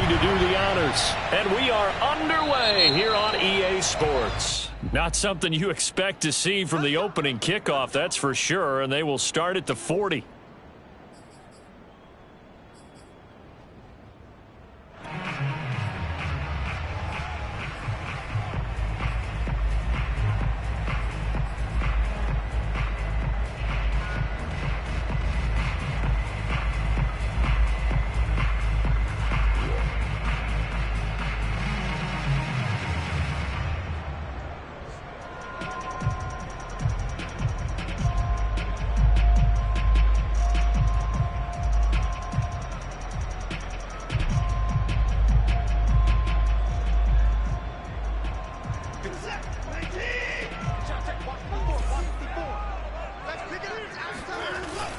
to do the honors. And we are underway here on EA Sports. Not something you expect to see from the opening kickoff, that's for sure. And they will start at the 40.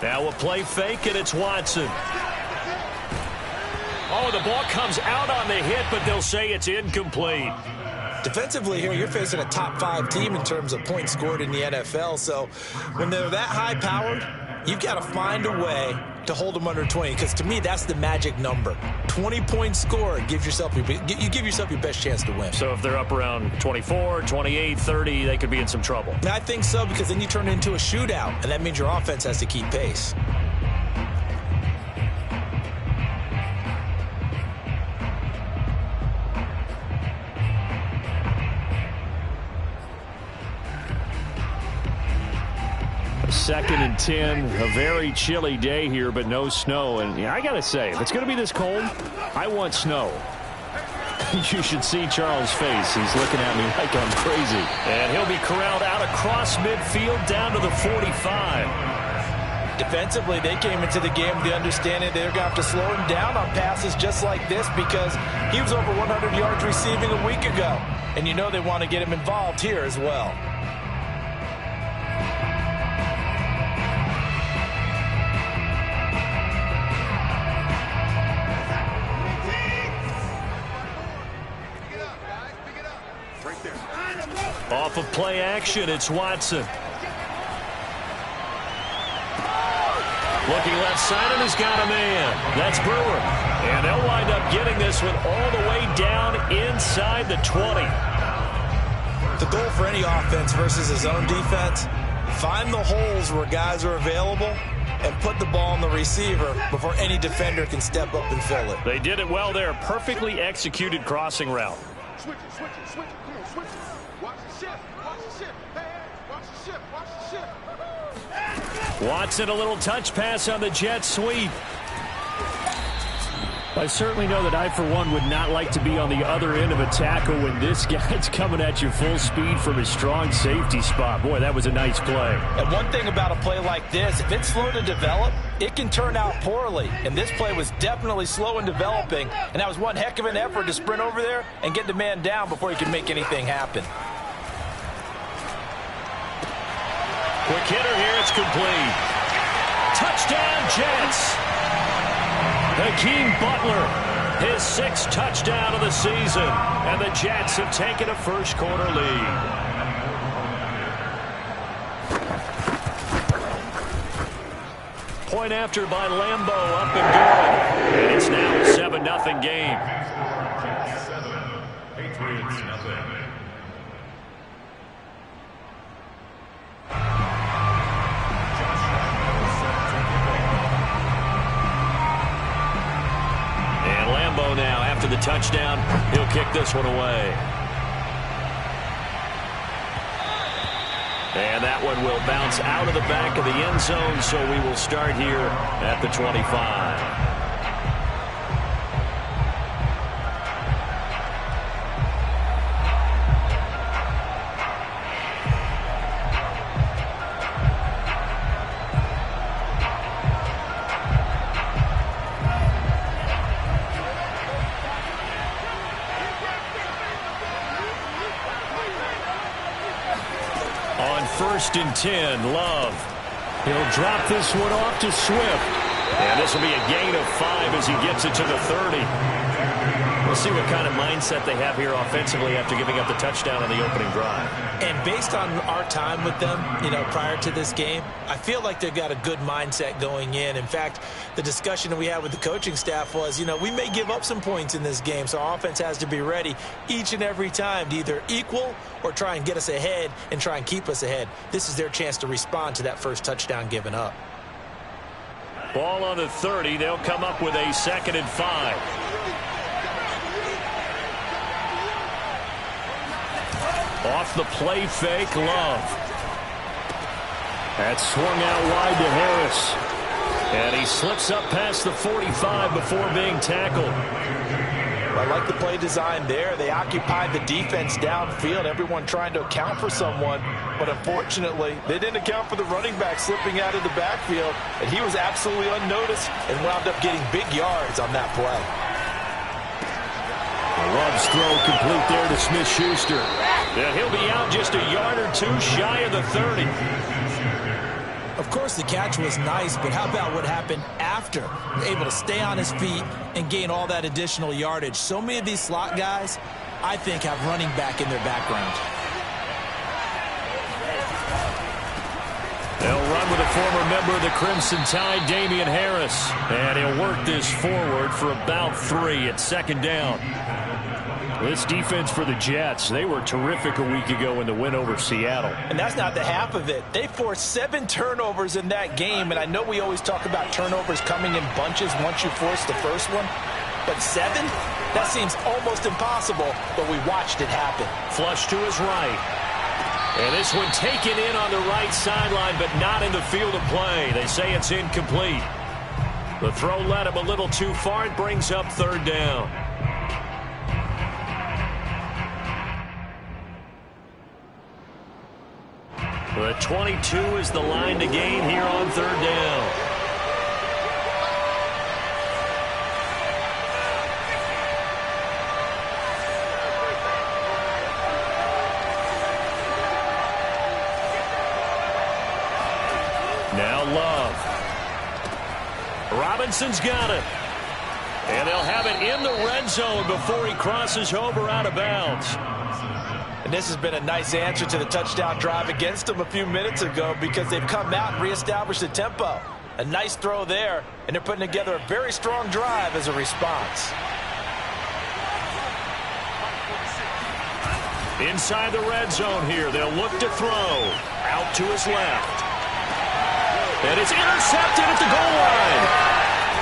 Now a play fake, and it's Watson. Oh, the ball comes out on the hit, but they'll say it's incomplete. Defensively here, you're facing a top-5 team in terms of points scored in the NFL. So when they're that high-powered, you've got to find a way to hold them under 20, because to me, that's the magic number. 20 points scored, you give yourself your best chance to win. So if they're up around 24, 28, 30, they could be in some trouble. I think so, because then you turn it into a shootout, and that means your offense has to keep pace. Second and 10, a very chilly day here, but no snow. And I got to say, if it's going to be this cold, I want snow. You should see Charles' face. He's looking at me like I'm crazy. And he'll be corralled out across midfield down to the 45. Defensively, they came into the game with the understanding they're going to have to slow him down on passes just like this, because he was over 100 yards receiving a week ago. And you know they want to get him involved here as well. Off of play action, it's Watson. Looking left side, and he's got a man. That's Brewer. And they'll wind up getting this one all the way down inside the 20. The goal for any offense versus his own defense, find the holes where guys are available and put the ball on the receiver before any defender can step up and fill it. They did it well there. Perfectly executed crossing route. Switch it, switch it, switch it. Come on, switch it. Watch the shift, watch the shift. Hey, watch the shift, watch the shift. Watson, a little touch pass on the jet sweep. I certainly know that I, for one, would not like to be on the other end of a tackle when this guy's coming at you full speed from his strong safety spot. Boy, that was a nice play. And one thing about a play like this, if it's slow to develop, it can turn out poorly. And this play was definitely slow in developing, and that was one heck of an effort to sprint over there and get the man down before he could make anything happen. Quick hitter here, it's complete. Touchdown, Jets. Hakeem Butler, his 6th touchdown of the season, and the Jets have taken a first-quarter lead. Point after by Lambo, up and good. And it's now a 7-0 game. Patriots, nothing. Now after the touchdown, he'll kick this one away. And that one will bounce out of the back of the end zone, so we will start here at the 25. First and 10, Love. He'll drop this one off to Swift. And this will be a gain of 5 as he gets it to the 30. We'll see what kind of mindset they have here offensively after giving up the touchdown on the opening drive. And based on our time with them, prior to this game, I feel like they've got a good mindset going in. In fact, the discussion that we had with the coaching staff was, we may give up some points in this game, so our offense has to be ready each and every time to either equal or try and get us ahead and try and keep us ahead. This is their chance to respond to that first touchdown given up. Ball on the 30. They'll come up with a 2nd and 5. Off the play fake, Love. That's swung out wide to Harris. And he slips up past the 45 before being tackled. I like the play design there. They occupied the defense downfield, everyone trying to account for someone. But unfortunately, they didn't account for the running back slipping out of the backfield. And he was absolutely unnoticed and wound up getting big yards on that play. Love's throw complete there to Smith-Schuster. And he'll be out just a yard or two shy of the 30. Of course, the catch was nice, but how about what happened after? Able to stay on his feet and gain all that additional yardage. So many of these slot guys, I think, have running back in their background. They'll run with a former member of the Crimson Tide, Damian Harris. And he'll work this forward for about 3 at 2nd down. This defense for the Jets, they were terrific a week ago in the win over Seattle. And that's not the half of it. They forced 7 turnovers in that game, and I know we always talk about turnovers coming in bunches once you force the first one, but 7? That seems almost impossible, but we watched it happen. Flush to his right. And this one taken in on the right sideline, but not in the field of play. They say it's incomplete. The throw led him a little too far. It brings up 3rd down. The 22 is the line to gain here on 3rd down. Now Love. Robinson's got it. And they'll have it in the red zone before he crosses over out of bounds. And this has been a nice answer to the touchdown drive against them a few minutes ago because they've come out and reestablished the tempo. A nice throw there, and they're putting together a very strong drive as a response. Inside the red zone here, they'll look to throw. Out to his left. And it's intercepted at the goal line.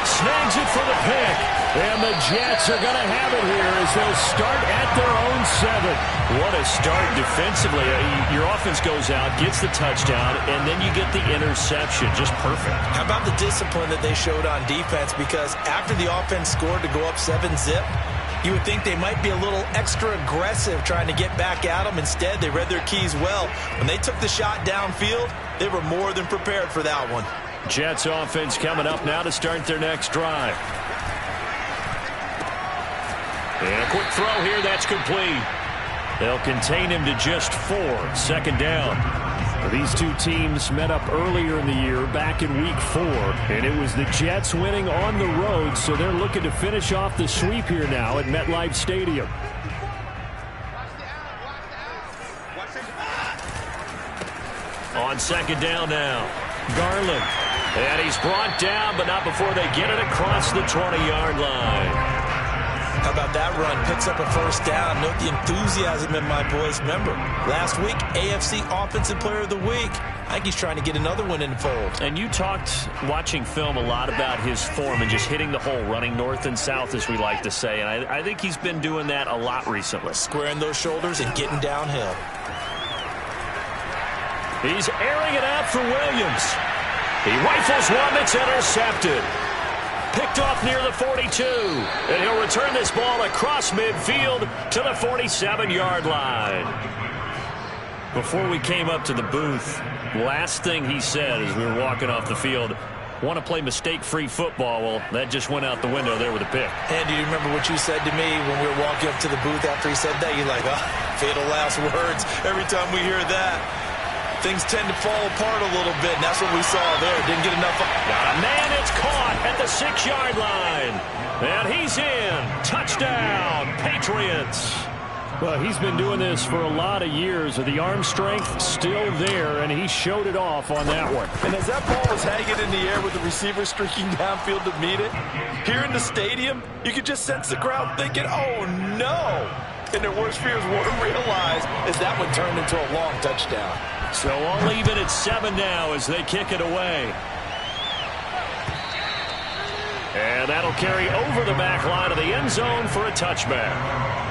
Snags it for the pick. And the Jets are going to have it here as they'll start at their own 7. What a start defensively. Your offense goes out, gets the touchdown, and then you get the interception. Just perfect. How about the discipline that they showed on defense? Because after the offense scored to go up 7-zip, you would think they might be a little extra aggressive trying to get back at them. Instead, they read their keys well. When they took the shot downfield, they were more than prepared for that one. Jets offense coming up now to start their next drive. And a quick throw here, that's complete. They'll contain him to just 4, 2nd down. These two teams met up earlier in the year, back in Week 4, and it was the Jets winning on the road, so they're looking to finish off the sweep here now at MetLife Stadium. On 2nd down now, Garland. And he's brought down, but not before they get it across the 20-yard line. How about that run? Picks up a 1st down. Note the enthusiasm in my voice. Remember, last week, AFC Offensive Player of the Week. I think he's trying to get another one in the fold. And you talked, watching film, a lot about his form and just hitting the hole, running north and south, as we like to say. And I think he's been doing that a lot recently. Squaring those shoulders and getting downhill. He's airing it out for Williams. He rifles one, it's intercepted. Picked off near the 42. And he'll return this ball across midfield to the 47-yard line. Before we came up to the booth, last thing he said as we were walking off the field, want to play mistake-free football. Well, that just went out the window there with a pick. And do you remember what you said to me when we were walking up to the booth after he said that? You're like, oh, fatal last words. Every time we hear that, things tend to fall apart a little bit, and that's what we saw there. Didn't get enough. Man, it's caught at the 6-yard line. And he's in. Touchdown, Patriots. Well, he's been doing this for a lot of years with the arm strength still there, and he showed it off on that one. And as that ball was hanging in the air with the receiver streaking downfield to meet it, here in the stadium, you could just sense the crowd thinking, oh, no. And their worst fears weren't realized as that one turned into a long touchdown. So all even at 7 now as they kick it away. And that'll carry over the back line of the end zone for a touchback.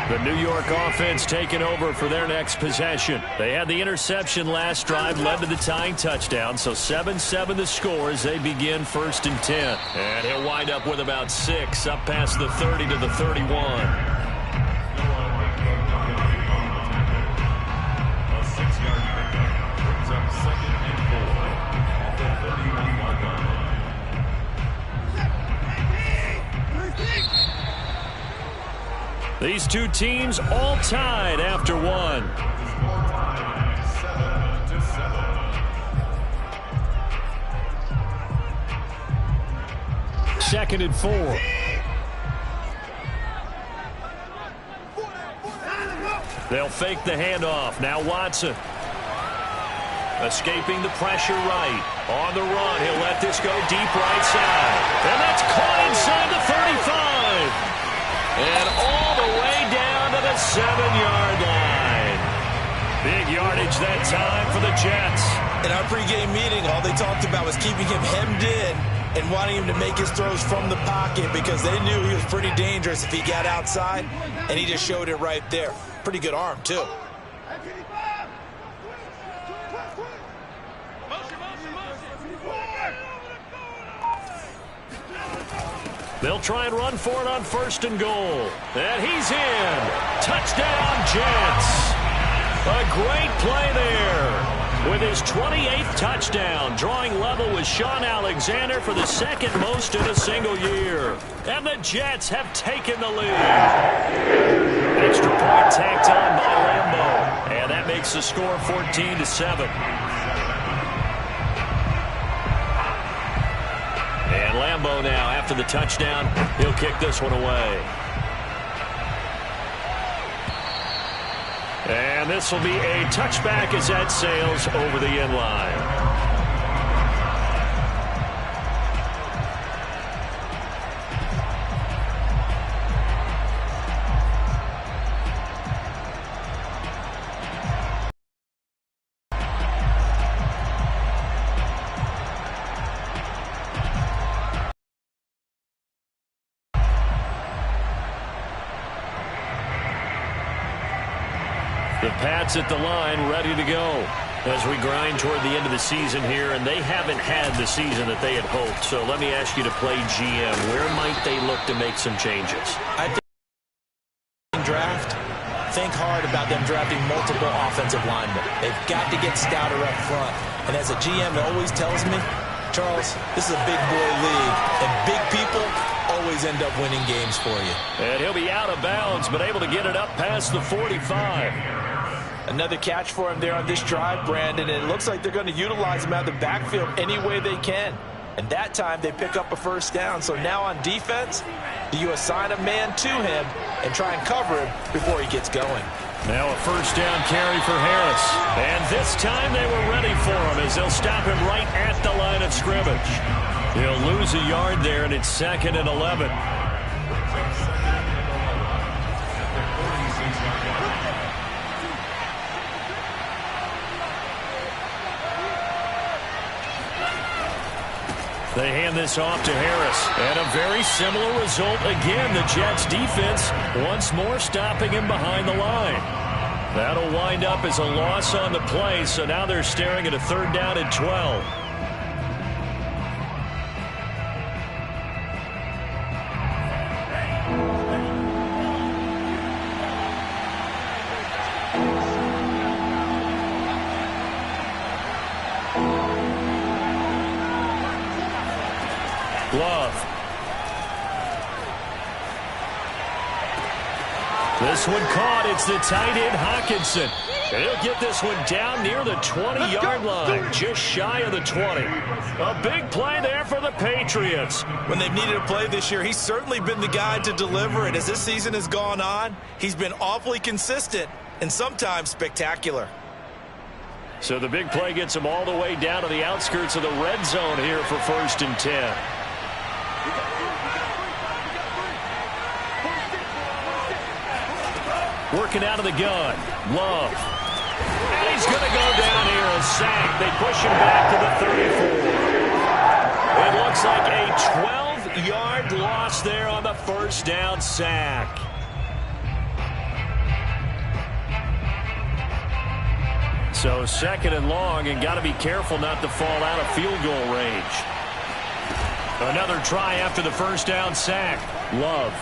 The New York offense taking over for their next possession. They had the interception last drive, led to the tying touchdown. So 7-7 the score as they begin 1st and 10. And he'll wind up with about 6 up past the 30 to the 31. These two teams all tied after one. Second and 4. They'll fake the handoff. Now Watson. Escaping the pressure right. On the run, he'll let this go deep right side. And that's caught inside the 35. And all the way down to the 7-yard line. Big yardage that time for the Jets. In our pregame meeting, all they talked about was keeping him hemmed in and wanting him to make his throws from the pocket because they knew he was pretty dangerous if he got outside, and he just showed it right there. Pretty good arm, too. They'll try and run for it on 1st and goal. And he's in. Touchdown, Jets. A great play there. With his 28th touchdown, drawing level with Sean Alexander for the second most in a single year. And the Jets have taken the lead. Extra point tacked on by Lambeau. And that makes the score 14-7. And Lambeau now, after the touchdown, he'll kick this one away. And this will be a touchback as that sails over the end line. The Pats at the line, ready to go as we grind toward the end of the season here, and they haven't had the season that they had hoped. So let me ask you to play GM. Where might they look to make some changes? I think hard about them drafting multiple offensive linemen. They've got to get stouter up front. And as a GM, it always tells me, Charles, this is a big boy league, and big people always end up winning games for you. And he'll be out of bounds, but able to get it up past the 45. Another catch for him there on this drive, Brandon, and it looks like they're going to utilize him out of the backfield any way they can. And that time they pick up a 1st down. So now on defense, do you assign a man to him and try and cover him before he gets going? Now a 1st down carry for Harris. And this time they were ready for him as they'll stop him right at the line of scrimmage. He'll lose a yard there, and it's 2nd and 11. They hand this off to Harris. And a very similar result again. The Jets defense once more stopping him behind the line. That'll wind up as a loss on the play. So now they're staring at a 3rd down and 12. Love. This one caught. It's the tight end, Hawkinson. And he'll get this one down near the 20-yard line, just shy of the 20. A big play there for the Patriots. When they've needed a play this year, he's certainly been the guy to deliver it. As this season has gone on, he's been awfully consistent and sometimes spectacular. So the big play gets him all the way down to the outskirts of the red zone here for 1st and 10. Working out of the gun. Love. And he's going to go down here. A sack. They push him back to the 34. It looks like a 12-yard loss there on the 1st down sack. So 2nd and long, and got to be careful not to fall out of field goal range. Another try after the 1st down sack. Love.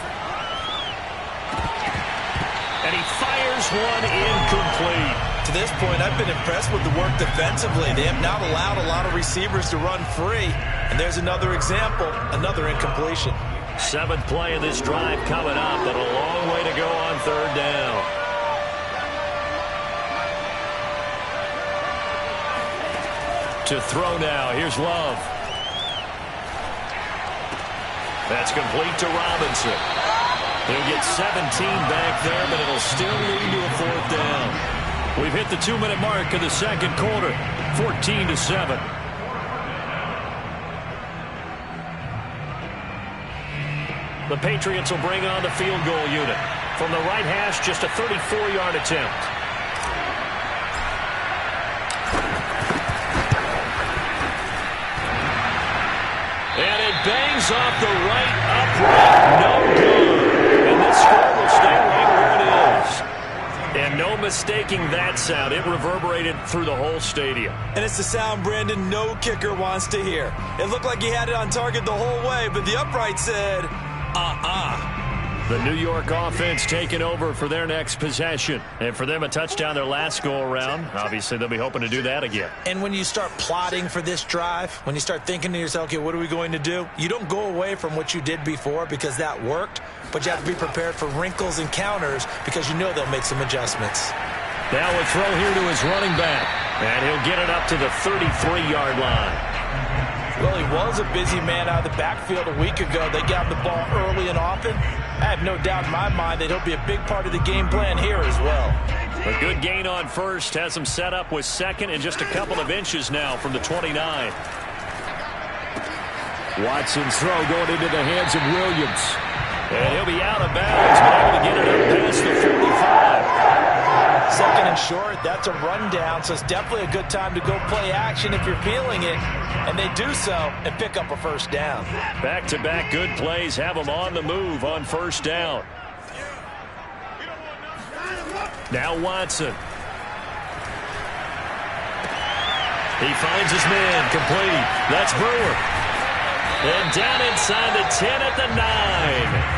And he fires one incomplete. To this point, I've been impressed with the work defensively. They have not allowed a lot of receivers to run free. And there's another example, another incompletion. 7th play of this drive coming up, but a long way to go on 3rd down. To throw now. Here's Love. That's complete to Robinson. He'll get 17 back there, but it'll still lead to a 4th down. We've hit the 2-minute mark of the 2nd quarter, 14-7. The Patriots will bring on the field goal unit. From the right hash, just a 34-yard attempt. And it bangs off the right upright. No good. And this score will stay right where it is. And no mistaking that sound. It reverberated through the whole stadium. And it's the sound, Brandon, no kicker wants to hear. It looked like he had it on target the whole way, but the upright said, The New York offense taking over for their next possession. And for them, a touchdown their last go-around. Obviously, they'll be hoping to do that again. And when you start plotting for this drive, when you start thinking to yourself, okay, what are we going to do? You don't go away from what you did before because that worked, but you have to be prepared for wrinkles and counters because you know they'll make some adjustments. Now a throw here to his running back. And he'll get it up to the 33-yard line. Well, he was a busy man out of the backfield a week ago. They got him the ball early and often. I have no doubt in my mind that he'll be a big part of the game plan here as well. A good gain on 1st has him set up with 2nd and just a couple of inches now from the 29. Watson's throw going into the hands of Williams. And he'll be out of bounds, but able to get it up past the 45. 2nd and short, that's a rundown, so it's definitely a good time to go play action if you're feeling it. And they do so and pick up a 1st down. Back-to-back good plays have them on the move on 1st down. Now Watson. He finds his man, complete. That's Brewer. And down inside the 10 at the 9.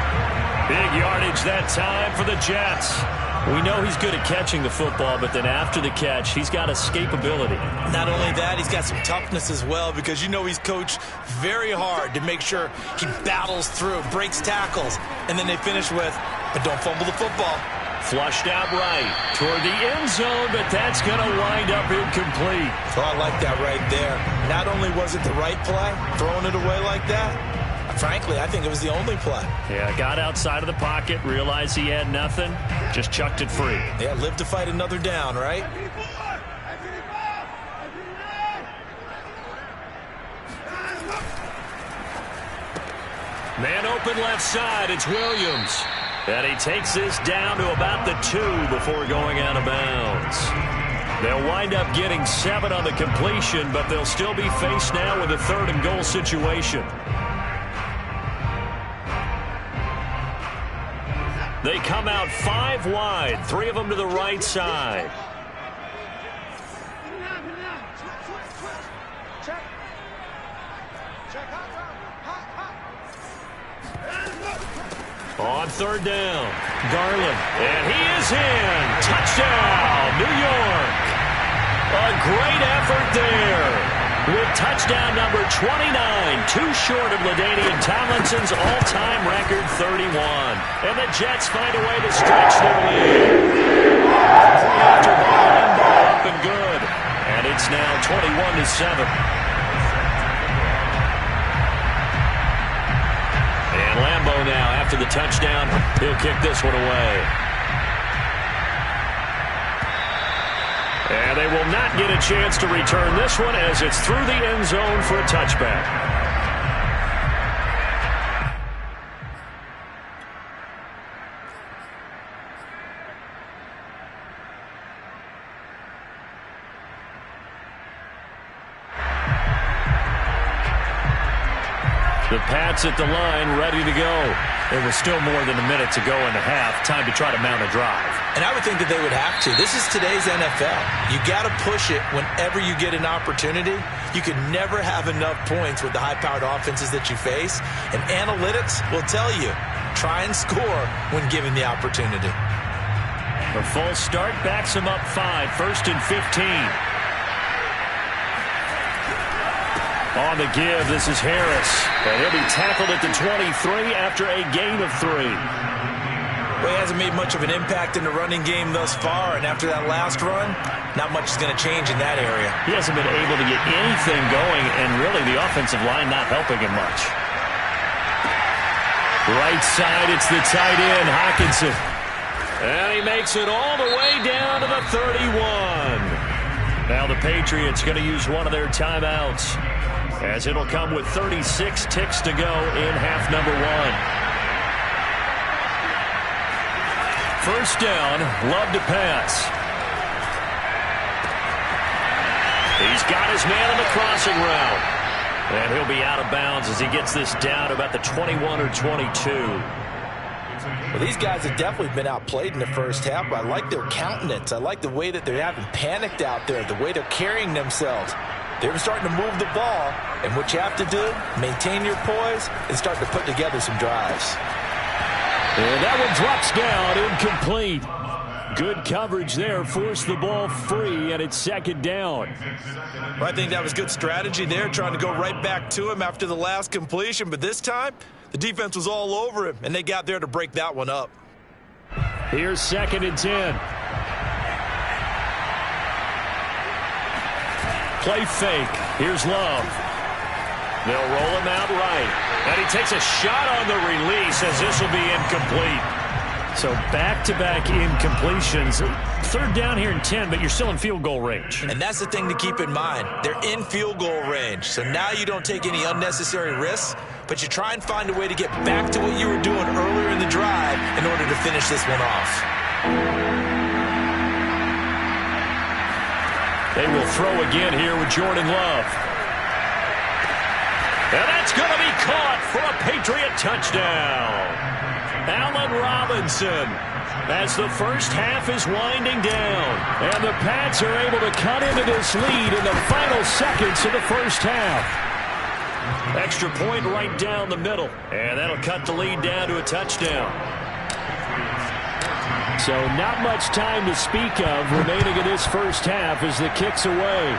Big yardage that time for the Jets. We know he's good at catching the football, but then after the catch, he's got escapability. Not only that, he's got some toughness as well because you know he's coached very hard to make sure he battles through, breaks tackles, and then they finish with, but don't fumble the football. Flushed out right toward the end zone, but that's going to wind up incomplete. Oh, I like that right there. Not only was it the right play, throwing it away like that, frankly, I think it was the only play. Yeah, got outside of the pocket, realized he had nothing, just chucked it free. Yeah, live to fight another down, right? Man open left side, it's Williams. And he takes this down to about the 2 before going out of bounds. They'll wind up getting 7 on the completion, but they'll still be faced now with a 3rd and goal situation. They come out 5 wide, 3 of them to the right side. On 3rd down, Garland, and he is in. Touchdown, New York. A great effort there. with touchdown number 29, too short of LaDainian Tomlinson's all-time record 31. And the Jets find a way to stretch their lead. Point after ball up and good. And it's now 21-7. And Lambeau now, after the touchdown, he'll kick this one away. And they will not get a chance to return this one as it's through the end zone for a touchback. The Pats at the line, ready to go. There was still more than a minute to go in the half. Time to try to mount a drive. And I would think that they would have to. This is today's NFL. You got to push it whenever you get an opportunity. You can never have enough points with the high-powered offenses that you face. And analytics will tell you, try and score when given the opportunity. A false start backs him up 5, 1st and 15. On the give, this is Harris. And he'll be tackled at the 23 after a gain of 3. Well, he hasn't made much of an impact in the running game thus far, and after that last run, not much is going to change in that area. He hasn't been able to get anything going, and really the offensive line not helping him much. Right side, it's the tight end, Hockenson. And he makes it all the way down to the 31. Now the Patriots going to use one of their timeouts, as it'll come with 36 ticks to go in half number 1. First down, Love to pass. He's got his man on the crossing route. And he'll be out of bounds as he gets this down about the 21 or 22. Well, these guys have definitely been outplayed in the first half, but I like their countenance. I like the way that they haven't panicked out there, the way they're carrying themselves. They're starting to move the ball, and what you have to do, maintain your poise and start to put together some drives. And that one drops down, incomplete. Good coverage there, forced the ball free, and it's second down. Well, I think that was good strategy there, trying to go right back to him after the last completion, but this time, the defense was all over him, and they got there to break that one up. Here's 2nd and 10. Play fake. Here's Love. They'll roll him out right. And he takes a shot on the release as this will be incomplete. So back-to-back incompletions. Third down here in 10, but you're still in field goal range. And that's the thing to keep in mind. They're in field goal range. So now you don't take any unnecessary risks, but you try and find a way to get back to what you were doing earlier in the drive in order to finish this one off. They will throw again here with Jordan Love. And that's going to be caught for a Patriot touchdown. Allen Robinson, as the first half is winding down. And the Pats are able to cut into this lead in the final seconds of the first half. Extra point right down the middle. And that'll cut the lead down to a touchdown. So not much time to speak of remaining in this first half as the kick's away.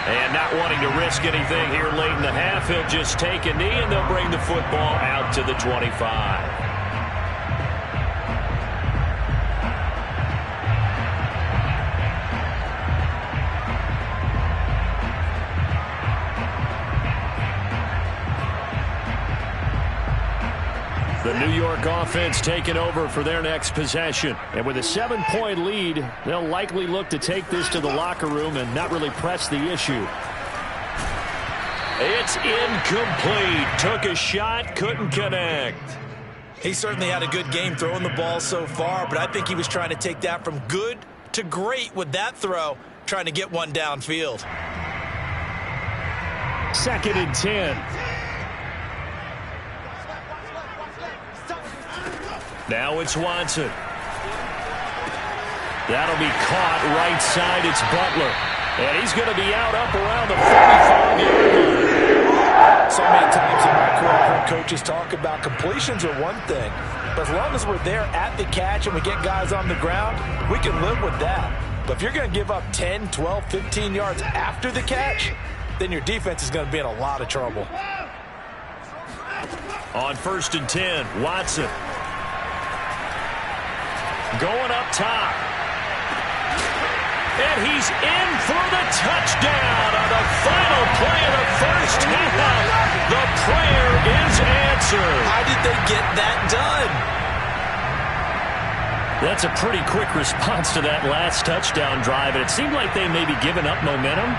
And not wanting to risk anything here late in the half, he'll just take a knee and they'll bring the football out to the 25. The New York offense taking over for their next possession. And with a 7-point lead, they'll likely look to take this to the locker room and not really press the issue. It's incomplete. Took a shot, couldn't connect. He certainly had a good game throwing the ball so far, but I think he was trying to take that from good to great with that throw, trying to get one downfield. 2nd and 10. Now it's Watson. That'll be caught right side. It's Butler. And he's going to be out up around the 45-yard line. So many times in my career, I've heard coaches talk about completions are one thing. But as long as we're there at the catch and we get guys on the ground, we can live with that. But if you're going to give up 10, 12, 15 yards after the catch, then your defense is going to be in a lot of trouble. On 1st and 10, Watson. Going up top. And he's in for the touchdown on the final play of the first half. The prayer is answered. How did they get that done? That's a pretty quick response to that last touchdown drive. And it seemed like they may be giving up momentum.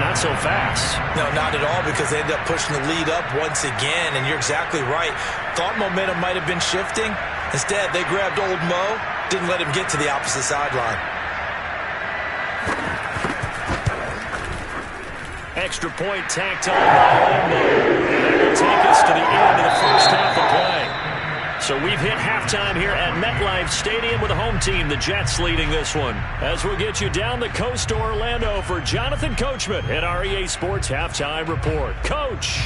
Not so fast. No, not at all, because they ended up pushing the lead up once again. And you're exactly right. Thought momentum might have been shifting. Instead, they grabbed old Mo, didn't let him get to the opposite sideline. Extra point tacked on by Lambo. And that will take us to the end of the first half of play. So we've hit halftime here at MetLife Stadium with the home team, the Jets, leading this one. As we'll get you down the coast to Orlando for Jonathan Coachman at our EA Sports Halftime Report. Coach.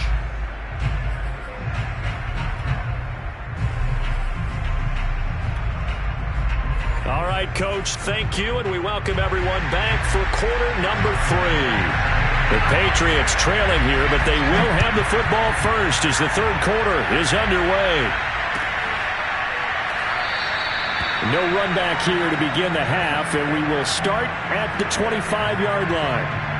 All right, Coach, thank you, and we welcome everyone back for quarter number 3. The Patriots trailing here, but they will have the football first as the third quarter is underway. No run back here to begin the half, and we will start at the 25-yard line.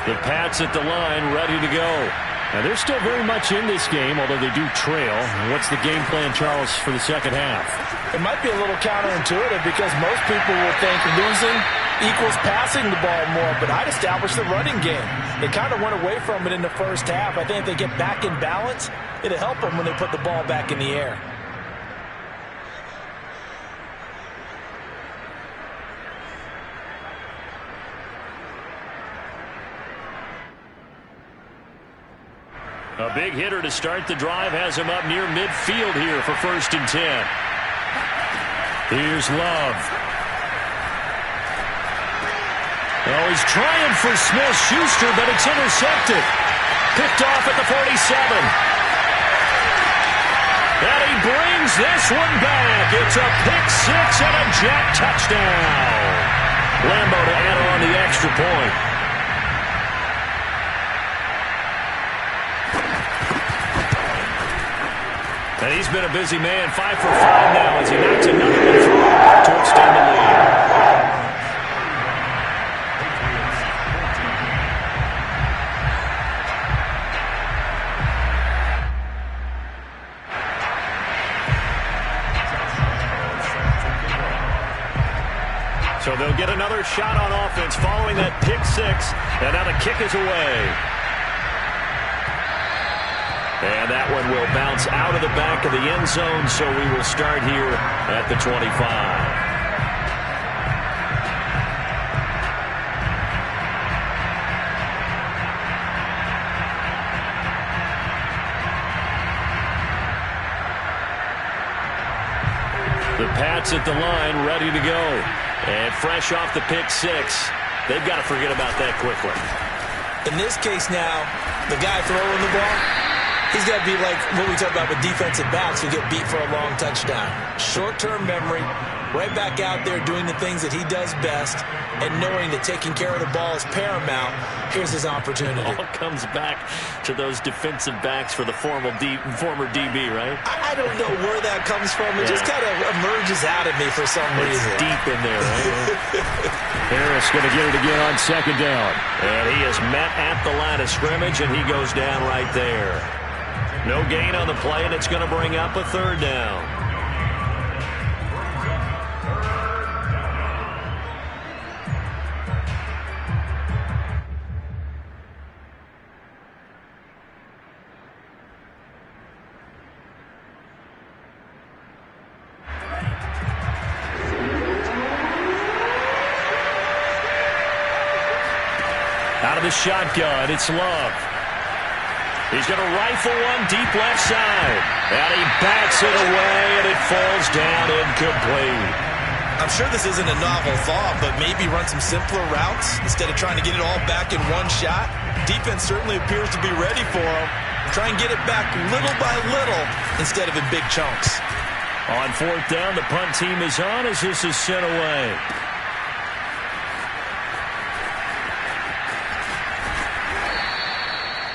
The Pats at the line, ready to go. Now, they're still very much in this game, although they do trail. What's the game plan, Charles, for the second half? It might be a little counterintuitive because most people will think losing equals passing the ball more, but I'd establish the running game. They kind of went away from it in the first half. I think if they get back in balance, it'll help them when they put the ball back in the air. A big hitter to start the drive has him up near midfield here for 1st and 10. Here's Love. Oh, he's trying for Smith-Schuster, but it's intercepted. Picked off at the 47. And he brings this one back. It's a pick six and a Jet touchdown. Lambo to add on the extra point. And he's been a busy man, 5 for 5 now as he knocks another one through to extend the lead. So they'll get another shot on offense following that pick six, and now the kick is away. And that one will bounce out of the back of the end zone, so we will start here at the 25. The Pats at the line, ready to go. And fresh off the pick six, they've got to forget about that quickly. In this case now, the guy throwing the ball, he's got to be like what we talk about with defensive backs who get beat for a long touchdown. Short-term memory, right back out there doing the things that he does best, and knowing that taking care of the ball is paramount. Here's his opportunity. All comes back to those defensive backs for the former DB, right? I don't know where that comes from. It just kind of emerges out of me for some reason. It's deep in there, right? Harris going to get it again on 2nd down. And he is met at the line of scrimmage, and he goes down right there. No gain on the play, and it's going to bring up a 3rd down. Out of the shotgun, it's Love. He's going to rifle one deep left side. And he backs it away, and it falls down incomplete. I'm sure this isn't a novel thought, but maybe run some simpler routes instead of trying to get it all back in one shot. Defense certainly appears to be ready for him. Try and get it back little by little instead of in big chunks. On fourth down, the punt team is on as this is sent away.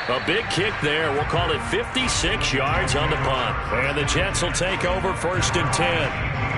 A big kick there. We'll call it 56 yards on the punt. And the Jets will take over 1st and 10.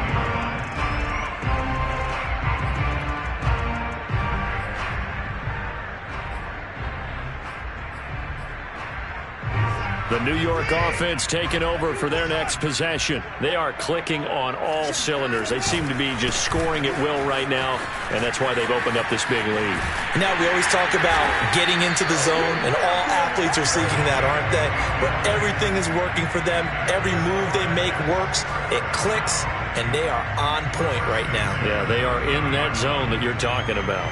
The New York offense taking over for their next possession. They are clicking on all cylinders. They seem to be just scoring at will right now, and that's why they've opened up this big lead. Now, we always talk about getting into the zone, and all athletes are seeking that, aren't they? Where everything is working for them. Every move they make works. It clicks, and they are on point right now. Yeah, they are in that zone that you're talking about.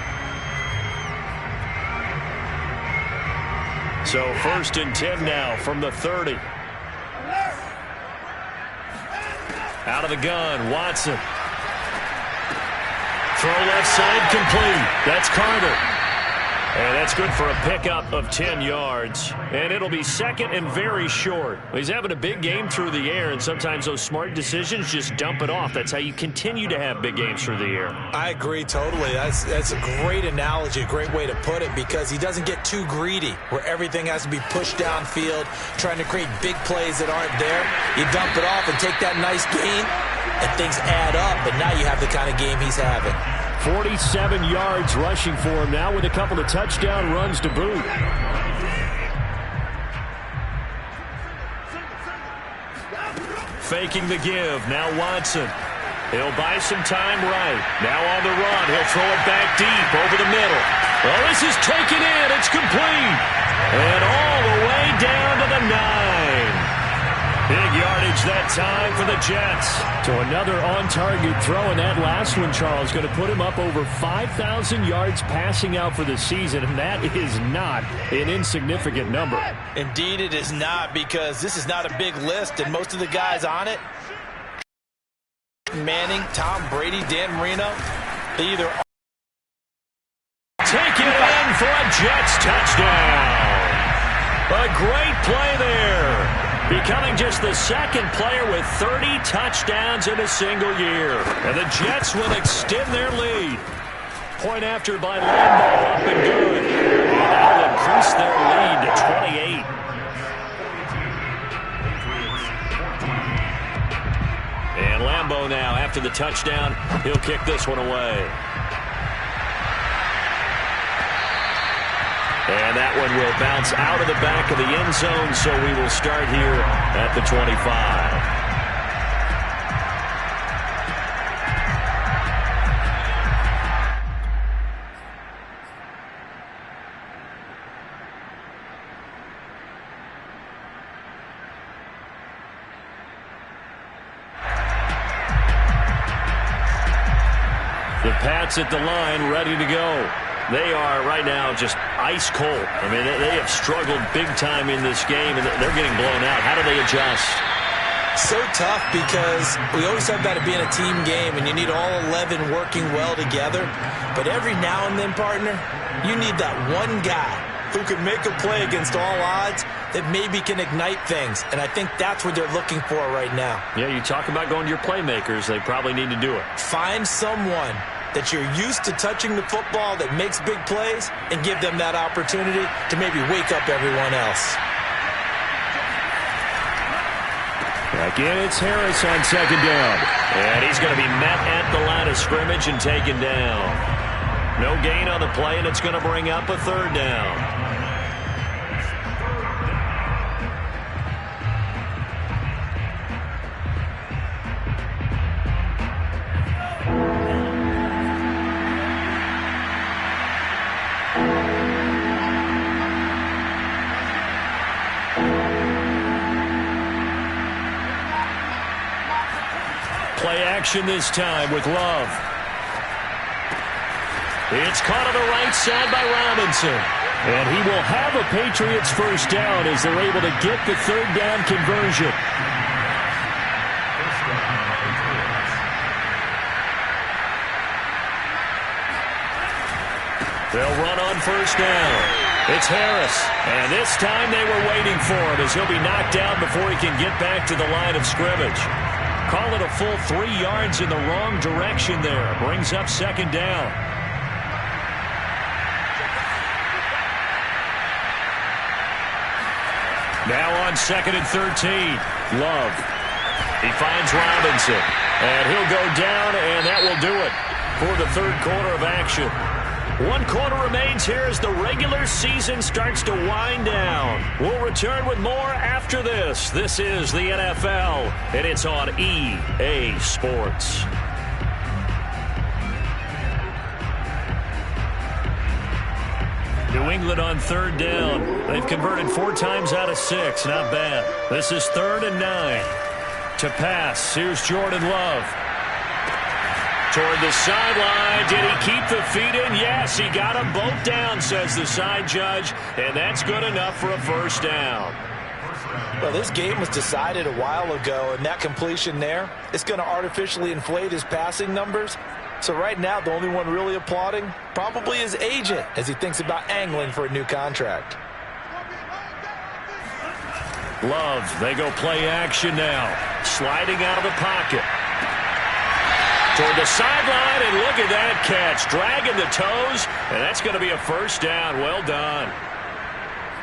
So 1st and 10 now from the 30. Out of the gun, Watson. Throw left side complete. That's Carter. And that's good for a pickup of 10 yards. And it'll be 2nd and very short. He's having a big game through the air, and sometimes those smart decisions just dump it off. That's how you continue to have big games through the air. I agree totally. That's a great analogy, a great way to put it, because he doesn't get too greedy where everything has to be pushed downfield, trying to create big plays that aren't there. You dump it off and take that nice gain, and things add up, and now you have the kind of game he's having. 47 yards rushing for him now with a couple of touchdown runs to boot. Faking the give. Now Watson. He'll buy some time right. Now on the run. He'll throw it back deep over the middle. Well, this is taken in. It's complete. And all the way down to the 9. Big yardage that time for the Jets. So another on-target throw, and that last one, Charles, going to put him up over 5,000 yards passing out for the season, and that is not an insignificant number. Indeed it is not, because this is not a big list, and most of the guys on it, Manning, Tom Brady, Dan Marino, they either take it in for a Jets touchdown. A great play there. Becoming just the 2nd player with 30 touchdowns in a single year. And the Jets will extend their lead. Point after by Lambeau, up and good. And that'll increase their lead to 28. And Lambeau now, after the touchdown, he'll kick this one away. And that one will bounce out of the back of the end zone, so we will start here at the 25. The Pats at the line, ready to go. They are right now just ice cold. I mean, they have struggled big time in this game, and they're getting blown out. How do they adjust? So tough, because we always talk about it being a team game, and you need all 11 working well together. But every now and then, partner, you need that one guy who can make a play against all odds that maybe can ignite things. And I think that's what they're looking for right now. Yeah, you talk about going to your playmakers. They probably need to do it. Find someone that you're used to touching the football that makes big plays, and give them that opportunity to maybe wake up everyone else. Again, it's Harris on 2nd down. And he's going to be met at the line of scrimmage and taken down. No gain on the play, and it's going to bring up a 3rd down. Play action this time with Love. It's caught on the right side by Robinson. And he will have a Patriots 1st down as they're able to get the 3rd down conversion. They'll run on first down. It's Harris. And this time they were waiting for him as he'll be knocked down before he can get back to the line of scrimmage. Call it a full 3 yards in the wrong direction there. Brings up second down. Now on 2nd and 13. Love. He finds Robinson. And he'll go down, and that will do it for the third quarter of action. 1 quarter remains here as the regular season starts to wind down. We'll return with more after this. This is the NFL, and it's on EA Sports. New England on 3rd down. They've converted 4 times out of 6. Not bad. This is 3rd and 9. To pass, here's Jordan Love. Toward the sideline. Did he keep the feet in? Yes, he got them both down, says the side judge, and that's good enough for a first down. Well, this game was decided a while ago, and that completion there, it's going to artificially inflate his passing numbers. So right now, the only one really applauding probably his agent as he thinks about angling for a new contract. Love, they go play action now. Sliding out of the pocket. Toward the sideline, and look at that catch. Dragging the toes, and that's going to be a first down. Well done.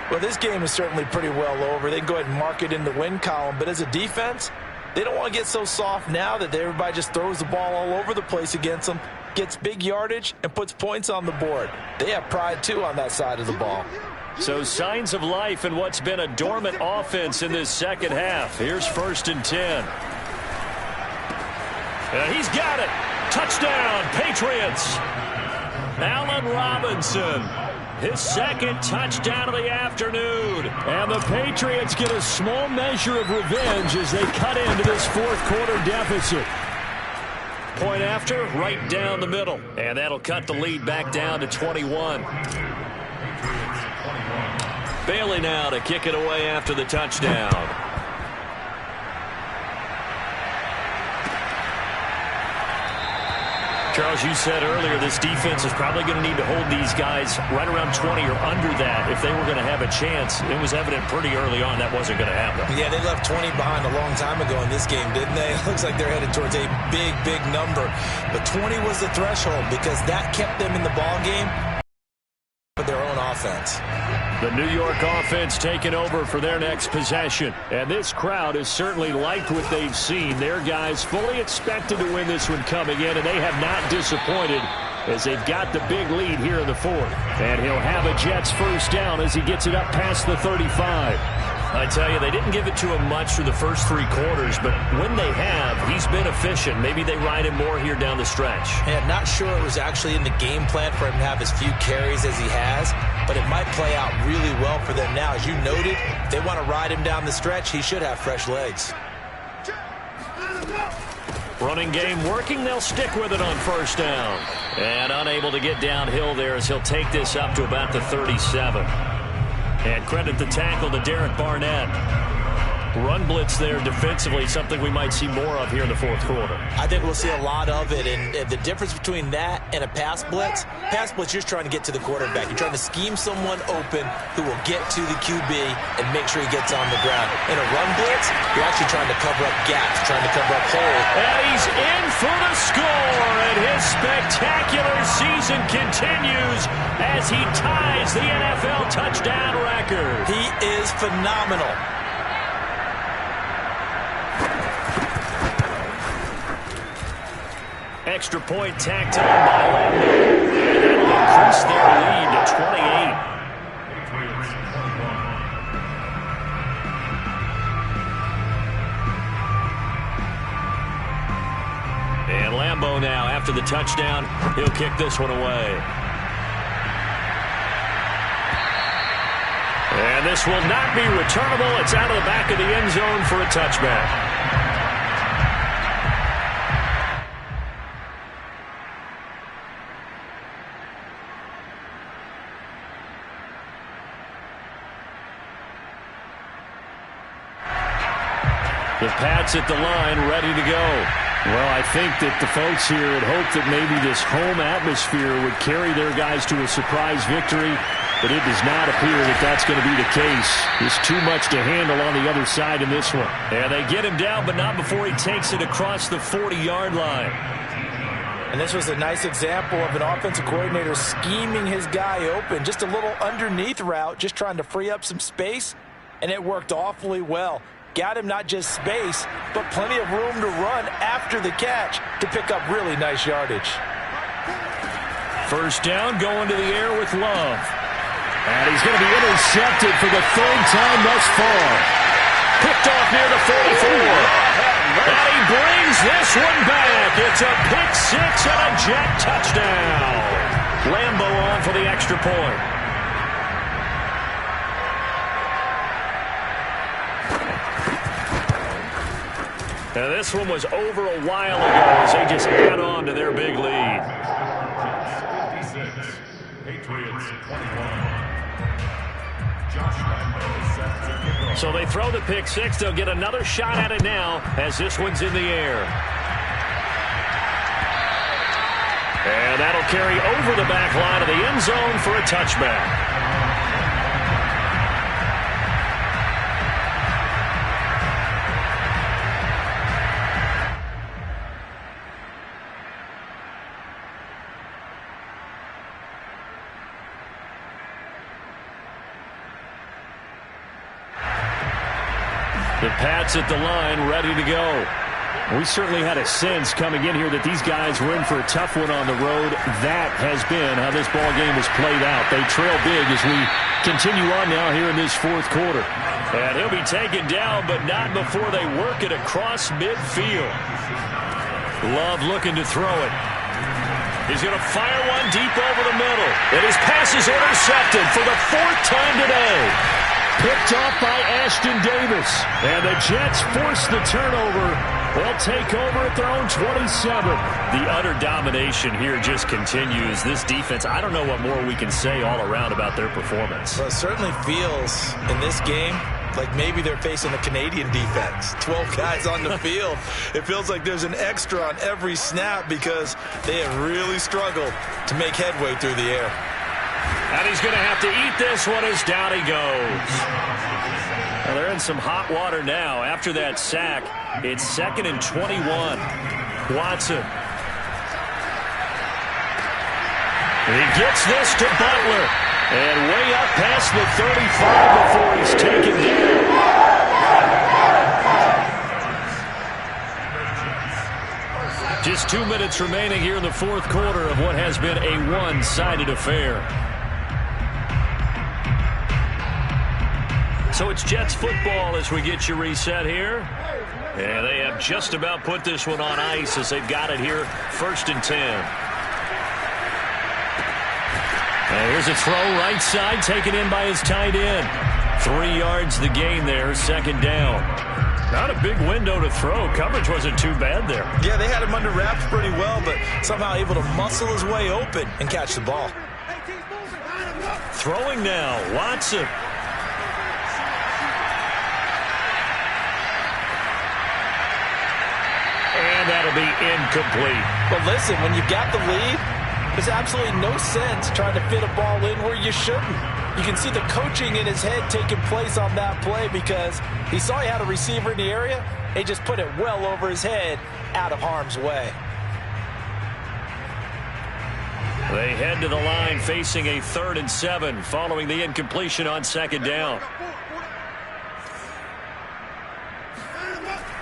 Well, this game is certainly pretty well over. They can go ahead and mark it in the win column. But as a defense, they don't want to get so soft now that everybody just throws the ball all over the place against them, gets big yardage, and puts points on the board. They have pride, too, on that side of the ball. So signs of life in what's been a dormant offense in this second half. Here's 1st and 10. He's got it. Touchdown, Patriots. Allen Robinson. His 2nd touchdown of the afternoon. And the Patriots get a small measure of revenge as they cut into this 4th quarter deficit. Point after, right down the middle. And that'll cut the lead back down to 21. Bailey now to kick it away after the touchdown. Charles, you said earlier this defense is probably going to need to hold these guys right around 20 or under that if they were going to have a chance. It was evident pretty early on that wasn't going to happen. Yeah, they left 20 behind a long time ago in this game, didn't they? It looks like they're headed towards a big, big number. But 20 was the threshold because that kept them in the ball game with their own offense. The New York offense taking over for their next possession. And this crowd has certainly liked what they've seen. Their guys fully expected to win this one coming in, and they have not disappointed as they've got the big lead here in the 4th. And he'll have a Jets first down as he gets it up past the 35. I tell you, they didn't give it to him much through the first 3 quarters, but when they have, he's been efficient. Maybe they ride him more here down the stretch. Yeah, not sure it was actually in the game plan for him to have as few carries as he has, but it might play out really well for them now. As you noted, if they want to ride him down the stretch, he should have fresh legs. Running game working, they'll stick with it on first down. And unable to get downhill there as he'll take this up to about the 37. And credit the tackle to Derek Barnett. Run blitz there defensively, something we might see more of here in the 4th quarter. I think we'll see a lot of it, and the difference between that and a pass blitz, you're just trying to get to the quarterback. You're trying to scheme someone open who will get to the QB and make sure he gets on the ground. In a run blitz, you're actually trying to cover up gaps, trying to cover up holes. And he's in for the score, and his spectacular season continues as he ties the NFL touchdown record. He is phenomenal. Extra point tacked on by Lambo. And that'll increase their lead to 28. And Lambo now, after the touchdown, he'll kick this one away. And this will not be returnable. It's out of the back of the end zone for a touchback. The Pats at the line, ready to go. Well, I think that the folks here had hoped that maybe this home atmosphere would carry their guys to a surprise victory, but it does not appear that that's going to be the case. There's too much to handle on the other side in this one. And they get him down, but not before he takes it across the 40-yard line. And this was a nice example of an offensive coordinator scheming his guy open. Just a little underneath route, just trying to free up some space, and it worked awfully well. Got him not just space, but plenty of room to run after the catch to pick up really nice yardage. First down, going to the air with Love. And he's going to be intercepted for the third time thus far. Picked off near the 44. And he brings this one back. It's a pick six and a Jet touchdown. Lambo on for the extra point. Now this one was over a while ago as they just add on to their big lead. Patriots 21. So they throw the pick six. They'll get another shot at it now as this one's in the air. And that'll carry over the back line of the end zone for a touchback. The Pats at the line, ready to go. We certainly had a sense coming in here that these guys were in for a tough one on the road. That has been how this ball game has played out. They trail big as we continue on now here in this fourth quarter. And he'll be taken down, but not before they work it across midfield. Love looking to throw it. He's going to fire one deep over the middle. And his pass is intercepted for the fourth time today. Picked off by Ashton Davis. And the Jets force the turnover. They'll take over at their own 27. The utter domination here just continues. This defense, I don't know what more we can say all around about their performance. Well, it certainly feels in this game like maybe they're facing a Canadian defense. 12 guys on the field. It feels like there's an extra on every snap because they have really struggled to make headway through the air. And he's going to have to eat this one as down he goes. Well, they're in some hot water now. After that sack, it's 2nd and 21. Watson. And he gets this to Butler. And way up past the 35 before he's taken down. Just 2 minutes remaining here in the fourth quarter of what has been a one-sided affair. So it's Jets football as we get you reset here. And they have just about put this one on ice as they've got it here, 1st and 10. And here's a throw right side, taken in by his tight end. 3 yards the gain there, 2nd down. Not a big window to throw. Coverage wasn't too bad there. Yeah, they had him under wraps pretty well, but somehow able to muscle his way open and catch the ball. Throwing now, Watson. And that'll be incomplete. But listen, when you've got the lead, there's absolutely no sense trying to fit a ball in where you shouldn't. You can see the coaching in his head taking place on that play because he saw he had a receiver in the area. He just put it well over his head, out of harm's way. They head to the line facing a 3rd and 7 following the incompletion on 2nd down.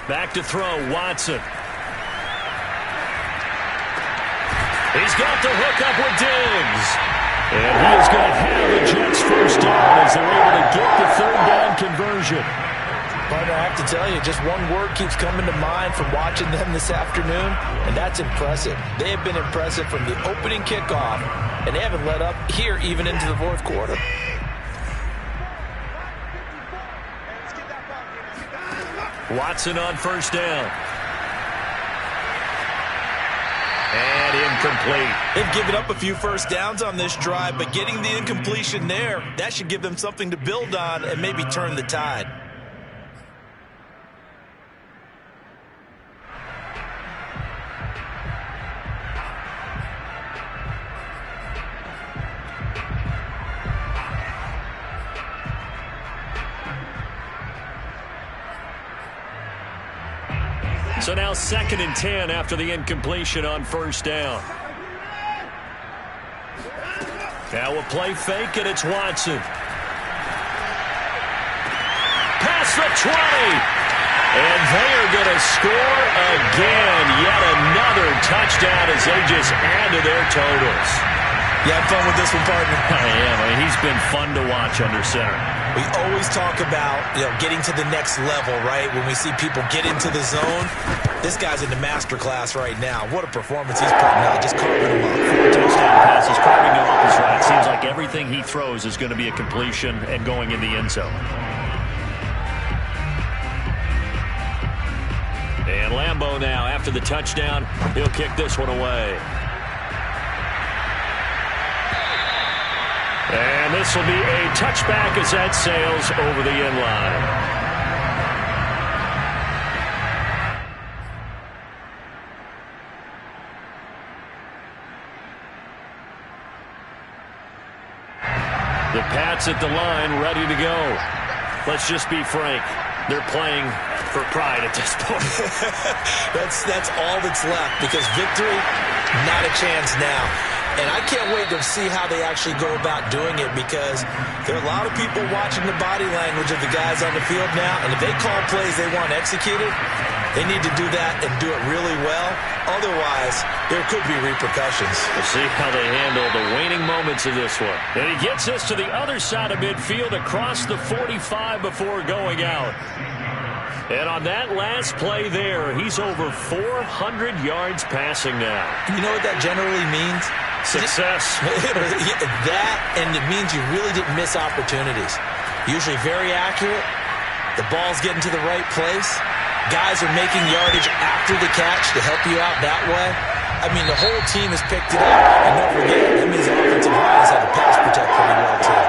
Back to throw, Watson. He's got the hook up with Diggs. And he is going to have the Jets first down as they're able to get the 3rd down conversion. Partner, I have to tell you, just one word keeps coming to mind from watching them this afternoon, and that's impressive. They have been impressive from the opening kickoff, and they haven't let up here even into the fourth quarter. Watson on 1st down. And incomplete. They've given up a few first downs on this drive, but getting the incompletion there, that should give them something to build on and maybe turn the tide. So now 2nd and 10 after the incompletion on first down. Now a play fake, and it's Watson. Past the 20. And they are going to score again. Yet another touchdown as they just add to their totals. You have fun with this one, partner? I am. I mean, he's been fun to watch under center. We always talk about, getting to the next level, right? When we see people get into the zone, this guy's in the master class right now. What a performance he's putting out, just carving them up. 4 touchdown passes, carving them up his right. Seems like everything he throws is going to be a completion and going in the end zone. And Lambeau now, after the touchdown, he'll kick this one away. And this will be a touchback as that sails over the end line. The Pats at the line, ready to go. Let's just be frank. They're playing for pride at this point. That's all that's left, because victory, not a chance now. And I can't wait to see how they actually go about doing it, because there are a lot of people watching the body language of the guys on the field now, and if they call plays they want executed, they need to do that and do it really well. Otherwise, there could be repercussions. We'll see how they handle the waning moments of this one. And he gets us to the other side of midfield across the 45 before going out. And on that last play there, he's over 400 yards passing now. You know what that generally means? Success. That, and it means you really didn't miss opportunities. Usually very accurate. The ball's getting to the right place. Guys are making yardage after the catch to help you out that way. I mean, the whole team has picked it up. And don't forget, that means the offensive line has had to pass protect pretty well, too.